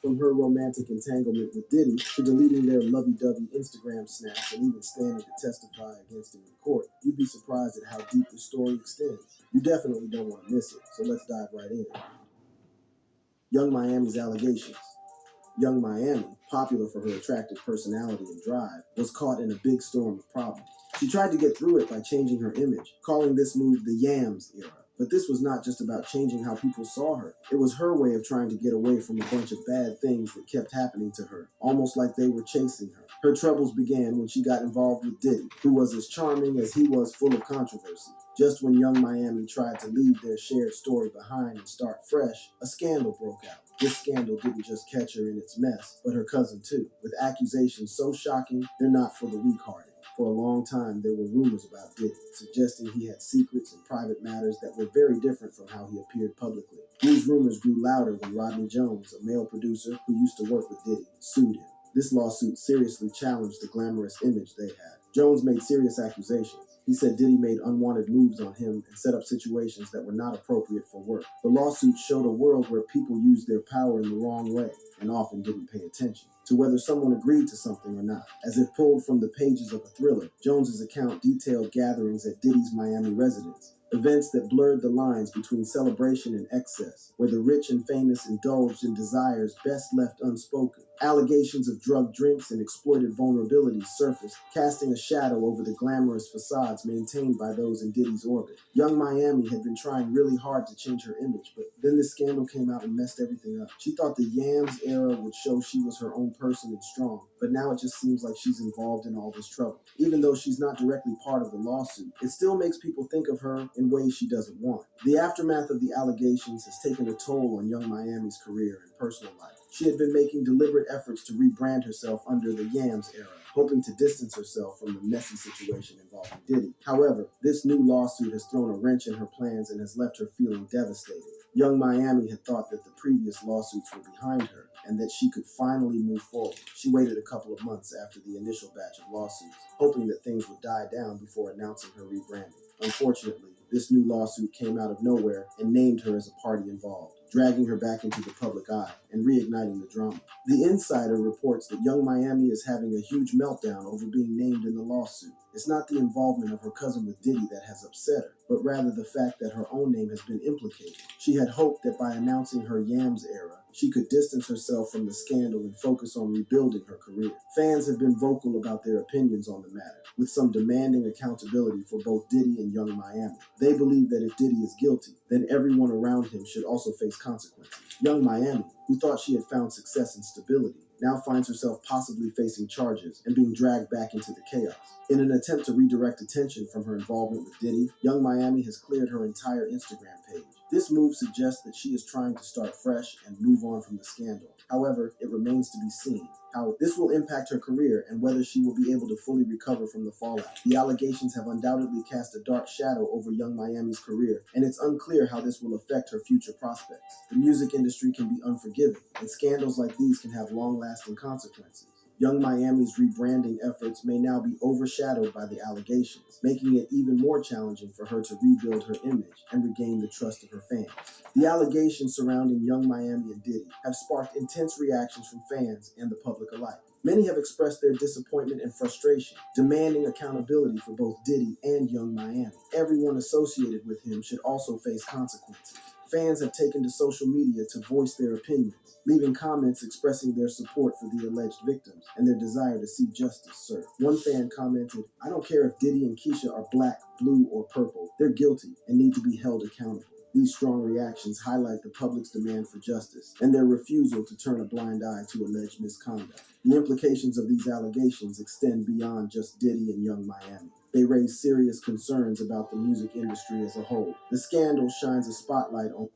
From her romantic entanglement with Diddy to deleting their lovey-dovey Instagram snaps and even standing to testify against him in court, you'd be surprised at how deep the story extends. You definitely don't want to miss it, so let's dive right in. Young Miami's allegations. Young Miami, popular for her attractive personality and drive, was caught in a big storm of problems. She tried to get through it by changing her image, calling this move the Yams era. But this was not just about changing how people saw her. It was her way of trying to get away from a bunch of bad things that kept happening to her, almost like they were chasing her. Her troubles began when she got involved with Diddy, who was as charming as he was full of controversy. Just when Young Miami tried to leave their shared story behind and start fresh, a scandal broke out. This scandal didn't just catch her in its mess, but her cousin too, with accusations so shocking they're not for the weak-hearted. For a long time, there were rumors about Diddy, suggesting he had secrets and private matters that were very different from how he appeared publicly. These rumors grew louder when Rodney Jones, a male producer who used to work with Diddy, sued him. This lawsuit seriously challenged the glamorous image they had. Jones made serious accusations. He said Diddy made unwanted moves on him and set up situations that were not appropriate for work. The lawsuit showed a world where people used their power in the wrong way and often didn't pay attention to whether someone agreed to something or not. As if pulled from the pages of a thriller, Jones's account detailed gatherings at Diddy's Miami residence, events that blurred the lines between celebration and excess, where the rich and famous indulged in desires best left unspoken. Allegations of drugged drinks and exploited vulnerabilities surfaced, casting a shadow over the glamorous facades maintained by those in Diddy's orbit. Young Miami had been trying really hard to change her image, but then this scandal came out and messed everything up. She thought the Yams era would show she was her own person and strong, but now it just seems like she's involved in all this trouble. Even though she's not directly part of the lawsuit, it still makes people think of her in ways she doesn't want. The aftermath of the allegations has taken a toll on Young Miami's career and personal life. She had been making deliberate efforts to rebrand herself under the Yams era, hoping to distance herself from the messy situation involving Diddy. However, this new lawsuit has thrown a wrench in her plans and has left her feeling devastated. Young Miami had thought that the previous lawsuits were behind her and that she could finally move forward. She waited a couple of months after the initial batch of lawsuits, hoping that things would die down before announcing her rebranding. Unfortunately, this new lawsuit came out of nowhere and named her as a party involved, dragging her back into the public eye and reigniting the drama. The Insider reports that Young Miami is having a huge meltdown over being named in the lawsuit. It's not the involvement of her cousin with Diddy that has upset her, but rather the fact that her own name has been implicated. She had hoped that by announcing her Yams era, she could distance herself from the scandal and focus on rebuilding her career. Fans have been vocal about their opinions on the matter, with some demanding accountability for both Diddy and Young Miami. They believe that if Diddy is guilty, then everyone around him should also face consequences. Young Miami, who thought she had found success and stability, now finds herself possibly facing charges and being dragged back into the chaos. In an attempt to redirect attention from her involvement with Diddy, Young Miami has cleared her entire Instagram page. This move suggests that she is trying to start fresh and move on from the scandal. However, it remains to be seen how this will impact her career and whether she will be able to fully recover from the fallout. The allegations have undoubtedly cast a dark shadow over Young Miami's career, and it's unclear how this will affect her future prospects. The music industry can be unforgiving, and scandals like these can have long-lasting consequences. Young Miami's rebranding efforts may now be overshadowed by the allegations, making it even more challenging for her to rebuild her image and regain the trust of her fans. The allegations surrounding Young Miami and Diddy have sparked intense reactions from fans and the public alike. Many have expressed their disappointment and frustration, demanding accountability for both Diddy and Young Miami. Everyone associated with him should also face consequences. Fans have taken to social media to voice their opinions, leaving comments expressing their support for the alleged victims and their desire to see justice served. One fan commented, "I don't care if Diddy and Keisha are black, blue, or purple. They're guilty and need to be held accountable." These strong reactions highlight the public's demand for justice and their refusal to turn a blind eye to alleged misconduct. The implications of these allegations extend beyond just Diddy and Young Miami. They raise serious concerns about the music industry as a whole. The scandal shines a spotlight on